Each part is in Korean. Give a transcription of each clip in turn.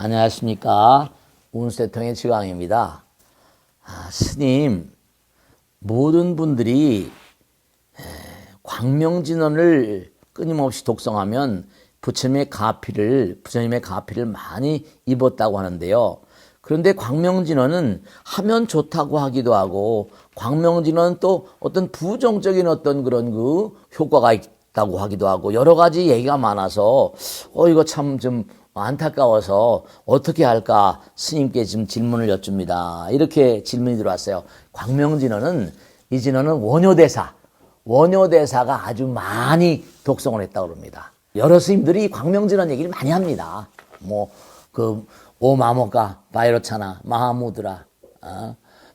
안녕하십니까. 운세통의 지광입니다. 스님, 모든 분들이 광명진원을 끊임없이 독송하면 부처님의 가피를 많이 입었다고 하는데요. 그런데 광명진원은 하면 좋다고 하기도 하고, 광명진원은 또 어떤 부정적인 어떤 그런 그 효과가 있다고 하기도 하고, 여러 가지 얘기가 많아서 이거 참 좀 안타까워서 어떻게 할까 스님께 지금 질문을 여쭙니다. 이렇게 질문이 들어왔어요. 광명진원은, 이 진원은 원효대사가 아주 많이 독송을 했다고 그럽니다. 여러 스님들이 광명진원 얘기를 많이 합니다. 오마모가 바이로차나 마하무드라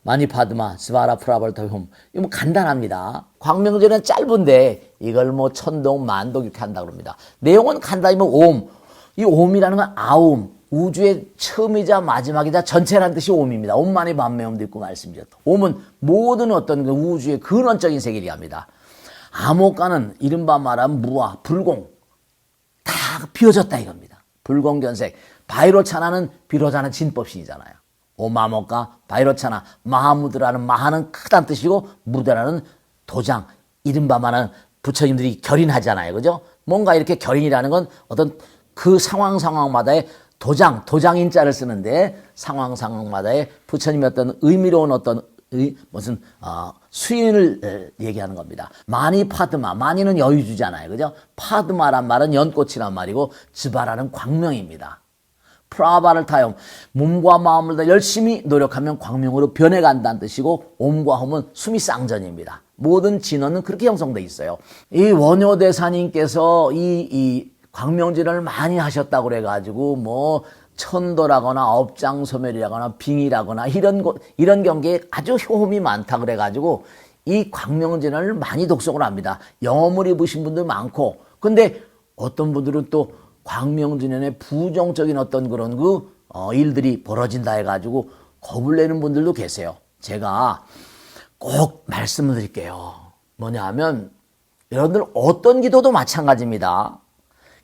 마니파드마 스바라 프라벌터홈, 이거 간단합니다. 광명진원은 짧은데 이걸 천동 만독 이렇게 한다고 그럽니다. 내용은 간단히면 이 옴이라는 건 아움, 우주의 처음이자 마지막이자 전체라는 뜻이 옴입니다. 옴만이 반매옴도 있고 말씀이죠. 옴은 모든 어떤 그 우주의 근원적인 세계를 얘기합니다. 암호가는 이른바 말하면 무아, 불공, 다 비워졌다 이겁니다. 불공견색. 바이로차나는 비로자는 진법신이잖아요. 오마모가, 바이로차나, 마하무드라는 마하는 크다는 뜻이고, 무드라는 도장, 이른바 말하는 부처님들이 결인하잖아요. 그죠? 뭔가 이렇게 결인이라는 건 어떤 그 상황마다의 도장인자를 쓰는데, 상황마다의 부처님의 어떤 의미로운 어떤 수인을 얘기하는 겁니다. 마니파드마, 마니는 여유주잖아요. 그죠? 파드마란 말은 연꽃이란 말이고, 즈바라는 광명입니다. 프라바를 타용, 몸과 마음을 다 열심히 노력하면 광명으로 변해간다는 뜻이고, 옴과 홈은 숨이 쌍전입니다. 모든 진언은 그렇게 형성되어 있어요. 이 원효대사님께서 이 광명진언을 많이 하셨다고 그래가지고 천도라거나 업장소멸이라거나 빙의라거나 이런 경계에 아주 효험이 많다 그래가지고 이 광명진언을 많이 독송을 합니다. 영험을 입으신 분들 많고, 근데 어떤 분들은 또 광명진언에 부정적인 어떤 그런 일들이 벌어진다 해가지고 겁을 내는 분들도 계세요. 제가 꼭 말씀을 드릴게요. 뭐냐 하면, 여러분들 어떤 기도도 마찬가지입니다.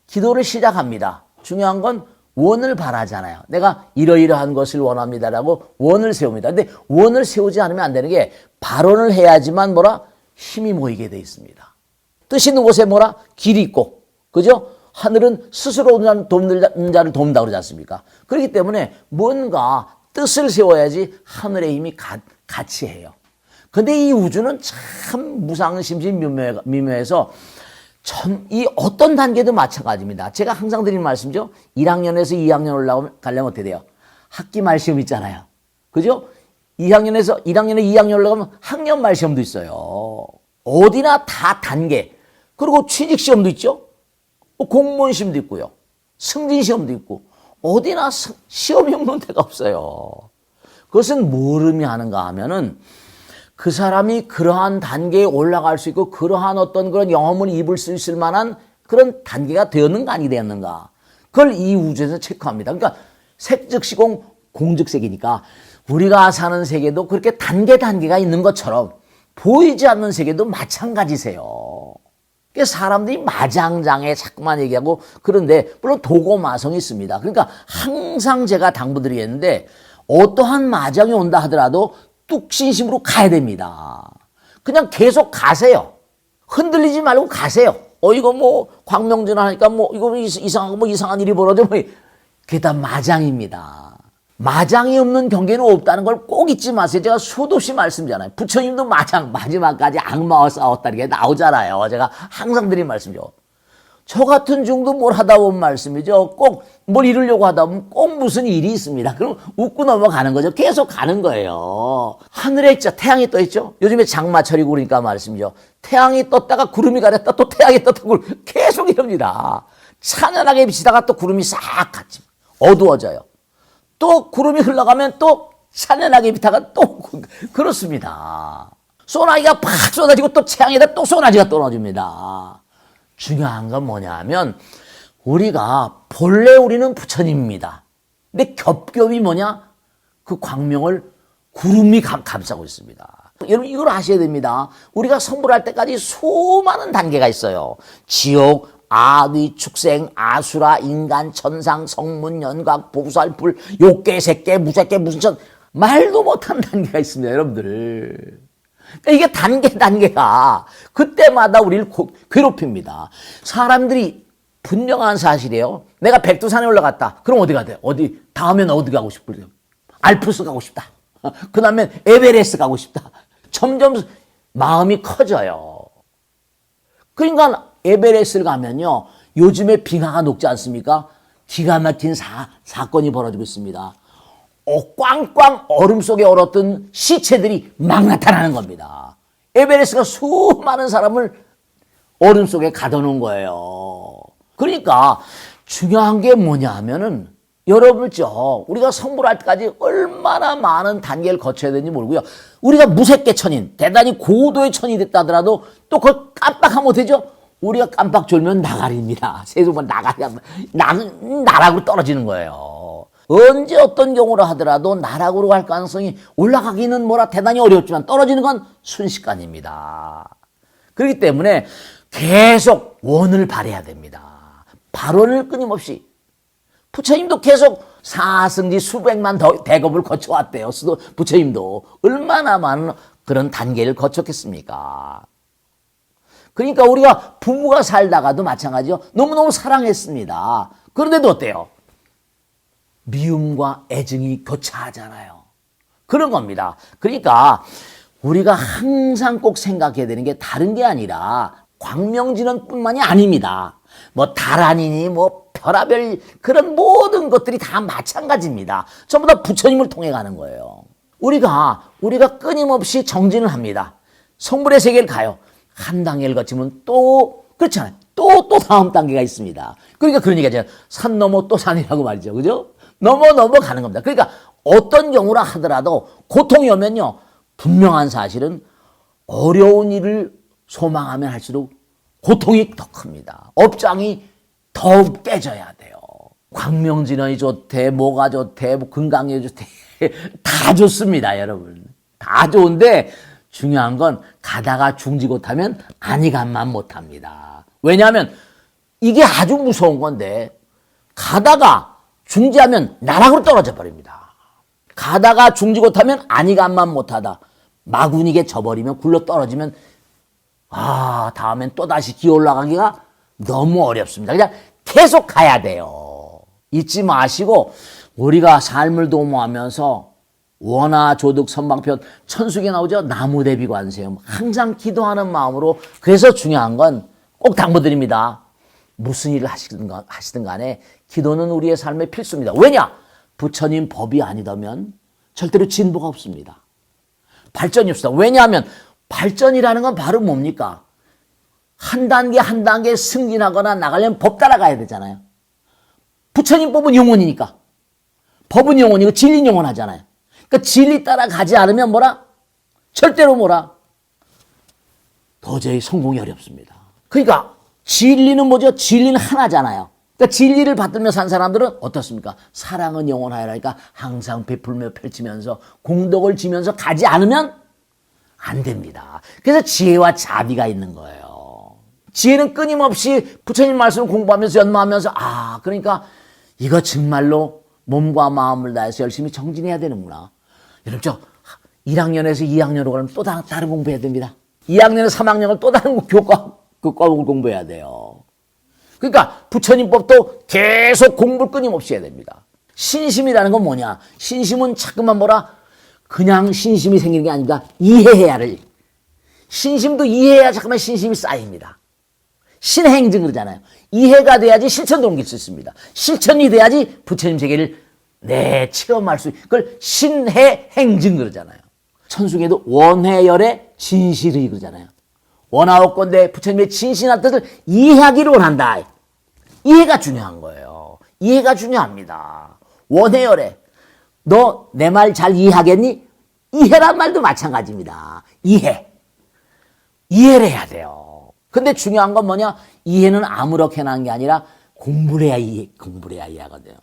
기도를 시작합니다. 중요한 건 원을 바라잖아요. 내가 이러이러한 것을 원합니다라고 원을 세웁니다. 근데 원을 세우지 않으면 안 되는 게, 발언을 해야지만 힘이 모이게 돼 있습니다. 뜻 있는 곳에 길이 있고, 그죠? 하늘은 스스로 돕는 자를 돕는다 그러지 않습니까? 그렇기 때문에 뭔가 뜻을 세워야지 하늘의 힘이 같이 해요. 근데 이 우주는 참 무상심심 미묘해서 이 어떤 단계도 마찬가지입니다. 제가 항상 드리는 말씀이죠. 1학년에서 2학년 올라가려면 어떻게 돼요? 학기 말 시험 있잖아요. 그죠? 1학년에 2학년 올라가면 학년 말 시험도 있어요. 어디나 다 단계. 그리고 취직 시험도 있죠. 공무원 시험도 있고요. 승진 시험도 있고. 어디나 시험이 없는 데가 없어요. 그것은 뭘 의미하는가 하면은, 그 사람이 그러한 단계에 올라갈 수 있고 그러한 어떤 그런 영험을 입을 수 있을 만한 그런 단계가 되었는가 아니 되었는가, 그걸 이 우주에서 체크합니다. 그러니까 색즉시공 공즉색이니까 우리가 사는 세계도 그렇게 단계가 있는 것처럼 보이지 않는 세계도 마찬가지세요. 사람들이 마장장에 자꾸만 얘기하고 그런데, 물론 도고마성이 있습니다. 그러니까 항상 제가 당부드리겠는데, 어떠한 마장이 온다 하더라도 뚝신심으로 가야 됩니다. 그냥 계속 가세요. 흔들리지 말고 가세요. 이거 광명진원 하니까 이거 이상한 일이 벌어져. 그게 다 마장입니다. 마장이 없는 경계는 없다는 걸 꼭 잊지 마세요. 제가 수도 없이 말씀드리잖아요. 부처님도 마지막까지 악마와 싸웠다 이렇게 나오잖아요. 제가 항상 드린 말씀이죠. 저 같은 중도 뭘 하다 보면 말씀이죠. 꼭 뭘 이루려고 하다 보면 꼭 무슨 일이 있습니다. 그럼 웃고 넘어가는 거죠. 계속 가는 거예요. 하늘에 태양이 떠 있죠. 요즘에 장마철이고 그러니까 말씀이죠. 태양이 떴다가 구름이 가렸다 또 태양이 떴다가 계속 이럽니다. 찬연하게 비치다가 또 구름이 싹 갔지. 어두워져요. 또 구름이 흘러가면 또 찬연하게 비다가 또 그렇습니다. 소나기가 팍 쏟아지고 또 태양에다 또 소나기가 떨어집니다. 중요한 건 뭐냐 하면, 본래 우리는 부처님입니다. 근데 겹겹이 그 광명을 구름이 감싸고 있습니다. 여러분 이걸 아셔야 됩니다. 우리가 성불할 때까지 수많은 단계가 있어요. 지옥, 아귀, 축생, 아수라, 인간, 천상, 성문, 연각, 보살불, 욕계, 색계, 무색계, 무슨 천 말도 못한 단계가 있습니다, 여러분들. 그러니까 이게 단계가 그때마다 우리를 괴롭힙니다. 사람들이 분명한 사실이에요. 내가 백두산에 올라갔다. 그럼 어디 가야 돼? 다음엔 어디 가고 싶어요? 알프스 가고 싶다. 그 다음엔 에베레스트 가고 싶다. 점점 마음이 커져요. 그러니까 에베레스트를 가면요, 요즘에 빙하가 녹지 않습니까? 기가 막힌 사건이 벌어지고 있습니다. 꽝꽝 얼음 속에 얼었던 시체들이 막 나타나는 겁니다. 에베레스트가 수많은 사람을 얼음 속에 가둬놓은 거예요. 그러니까 중요한 게 뭐냐 하면은 여러분죠, 우리가 성불할 때까지 얼마나 많은 단계를 거쳐야 되는지 모르고요. 우리가 무색계 천인, 대단히 고도의 천이 됐다 하더라도 또 그걸 깜빡하면 어떻죠? 우리가 깜빡 졸면 나가리입니다. 세수만 나락으로 떨어지는 거예요. 언제 어떤 경우로 하더라도 나락으로 갈 가능성이, 올라가기는 대단히 어렵지만 떨어지는 건 순식간입니다. 그렇기 때문에 계속 원을 바라야 됩니다. 발원을 끊임없이. 부처님도 계속 사승지 수백만 대겁을 거쳐왔대요. 부처님도 얼마나 많은 그런 단계를 거쳤겠습니까? 그러니까 우리가 부부가 살다가도 마찬가지죠. 너무너무 사랑했습니다. 그런데도 어때요? 미움과 애증이 교차하잖아요. 그런 겁니다. 그러니까 우리가 항상 꼭 생각해야 되는 게 다른 게 아니라 광명진원뿐만이 아닙니다. 달아니니 별하별 그런 모든 것들이 다 마찬가지입니다. 전부 다 부처님을 통해 가는 거예요. 우리가 끊임없이 정진을 합니다. 성불의 세계를 가요. 한 단계를 거치면 또 그렇잖아요. 또 다음 단계가 있습니다. 그러니까 그런 얘기죠. 산 넘어 또 산이라고 말이죠. 그죠? 넘어가는 겁니다. 그러니까 어떤 경우라 하더라도 고통이 오면요, 분명한 사실은 어려운 일을 소망하면 할수록 고통이 더 큽니다. 업장이 더욱 깨져야 돼요. 광명진원이 좋대, 뭐가 좋대, 금강이 좋대, 다 좋습니다, 여러분. 다 좋은데 중요한 건 가다가 중지못하면 아니간만 못합니다. 왜냐하면 이게 아주 무서운 건데, 가다가 중지하면 나락으로 떨어져 버립니다. 가다가 중지 못하면 아니간만 못하다. 마구니게 져버리면, 굴러 떨어지면 다음엔 또다시 기어 올라가기가 너무 어렵습니다. 그냥 계속 가야 돼요. 잊지 마시고, 우리가 삶을 도모하면서 원하 조득 선방편 천수기에 나오죠. 나무대비 관세음. 항상 기도하는 마음으로. 그래서 중요한 건 꼭 당부드립니다. 무슨 일을 하시든 간에 기도는 우리의 삶의 필수입니다. 왜냐? 부처님 법이 아니다면 절대로 진보가 없습니다. 발전이 없습니다. 왜냐하면 발전이라는 건 바로 뭡니까? 한 단계 한 단계 승진하거나 나가려면 법 따라가야 되잖아요. 부처님 법은 영원이니까. 법은 영원이고 진리는 영원하잖아요. 그러니까 진리 따라가지 않으면 절대로 도저히 성공이 어렵습니다. 그러니까 진리는 뭐죠? 진리는 하나잖아요. 그러니까 진리를 받들며 산 사람들은 어떻습니까? 사랑은 영원하여라니까 항상 베풀며 펼치면서 공덕을 지면서 가지 않으면 안 됩니다. 그래서 지혜와 자비가 있는 거예요. 지혜는 끊임없이 부처님 말씀을 공부하면서 연마하면서 그러니까 이거 정말로 몸과 마음을 다해서 열심히 정진해야 되는구나. 여러분, 저 1학년에서 2학년으로 가면 또 다른 공부해야 됩니다. 2학년에서 3학년은 또 다른 교과목을 공부해야 돼요. 그러니까 부처님 법도 계속 공부를 끊임없이 해야 됩니다. 신심이라는 건 뭐냐? 신심은 자꾸만 그냥 신심이 생기는 게 아닙니다. 이해해야를. 신심도 이해해야 자꾸만 신심이 쌓입니다. 신행증 그러잖아요. 이해가 돼야지 실천도 옮길 수 있습니다. 실천이 돼야지 부처님 세계를 체험할 수 있고, 그걸 신해행증 그러잖아요. 천승에도 원해열의 진실의 그러잖아요. 원하옵건대 부처님의 진실한 뜻을 이해하기를 원한다. 이해가 중요한 거예요. 이해가 중요합니다. 원해열에 너 내 말 잘 이해하겠니? 이해란 말도 마찬가지입니다. 이해를 해야 돼요. 근데 중요한 건 뭐냐? 이해는 아무렇게나 하는 게 아니라 공부를 해야 이해하거든요.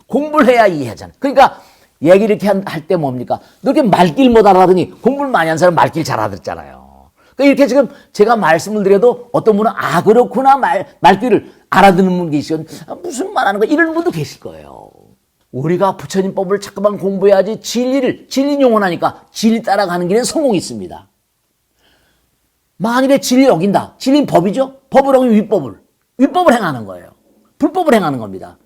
공부를 해야 이해하잖아요. 그러니까 얘기 이렇게 할 때 뭡니까? 너 이렇게 말길 못 알아하더니 공부를 많이 한 사람 말길 잘 알아듣잖아요. 그러니까 이렇게 지금 제가 말씀을 드려도 어떤 분은 아 그렇구나 말귀를 알아듣는 분 계시건 무슨 말하는 거야 이런 분도 계실 거예요. 우리가 부처님 법을 자꾸만 공부해야지 진리 용언하니까 진리 따라가는 길에 성공이 있습니다. 만일에 진리를 어긴다. 진리는 법이죠. 법을 어기면 윗법을 행하는 거예요. 불법을 행하는 겁니다.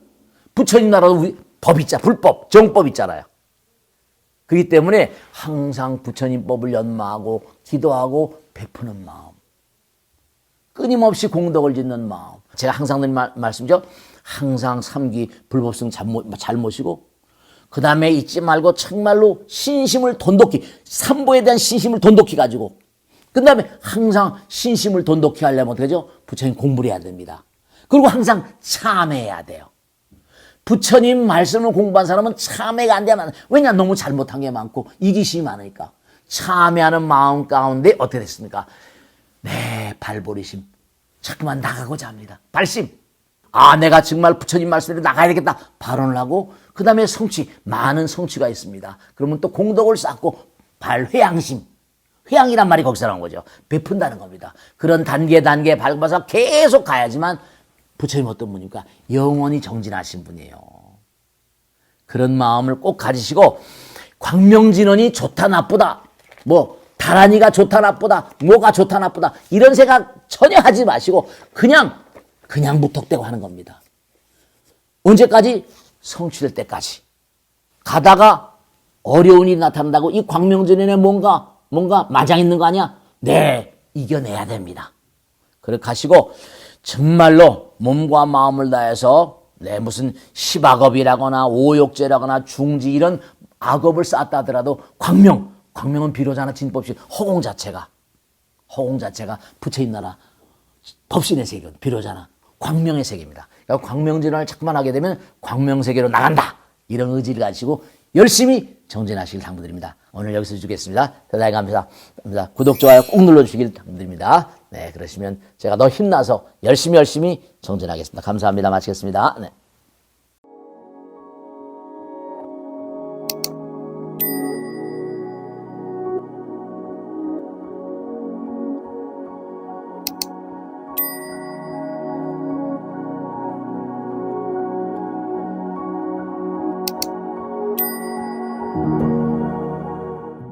부처님 나라도 법 있잖아. 불법, 정법 있잖아요. 그렇기 때문에 항상 부처님 법을 연마하고 기도하고 베푸는 마음. 끊임없이 공덕을 짓는 마음. 제가 항상 드린 말씀이죠. 항상 삼기 불법성 잘 모시고 그 다음에 잊지 말고 정말로 신심을 돈독히 삼보에 대한 신심을 돈독히 가지고 그 다음에 항상 신심을 돈독히 하려면 어떻게 하죠? 부처님 공부를 해야 됩니다. 그리고 항상 참회해야 돼요. 부처님 말씀을 공부한 사람은 참회가 안 되면 왜냐 너무 잘못한 게 많고 이기심이 많으니까 참회하는 마음 가운데 어떻게 됐습니까? 네, 발버리심 자꾸만 나가고자 합니다. 발심 아 내가 정말 부처님 말씀대로 나가야 되겠다 발언을 하고 그 다음에 성취 많은 성취가 있습니다. 그러면 또 공덕을 쌓고 발회양심 회양이란 말이 거기서 나온 거죠. 베푼다는 겁니다. 그런 단계 밟아서 계속 가야지만 부처님 어떤 분입니까? 영원히 정진하신 분이에요. 그런 마음을 꼭 가지시고 광명진언이 좋다 나쁘다 뭐 다란이가 좋다 나쁘다 뭐가 좋다 나쁘다 이런 생각 전혀 하지 마시고 그냥 무턱대고 하는 겁니다. 언제까지? 성취될 때까지. 가다가 어려운 일이 나타난다고 이 광명진언에 뭔가 마장 있는 거 아니야? 네, 이겨내야 됩니다. 그렇게 하시고 정말로 몸과 마음을 다해서 무슨 시박업이라거나 오욕죄라거나 중지 이런 악업을 쌓았다 하더라도 광명은 비로자나 진법신 허공 자체가 부처님 나라 법신의 세계는 비로자나 광명의 세계입니다. 그러니까 광명진언을 자꾸만 하게 되면 광명세계로 나간다 이런 의지를 가지고 열심히 정진하시길 당부드립니다. 오늘 여기서 주겠습니다. 대단히 감사합니다. 구독, 좋아요 꼭 눌러주시길 당부드립니다. 네, 그러시면 제가 더 힘나서 열심히 정진하겠습니다. 감사합니다. 마치겠습니다. 네.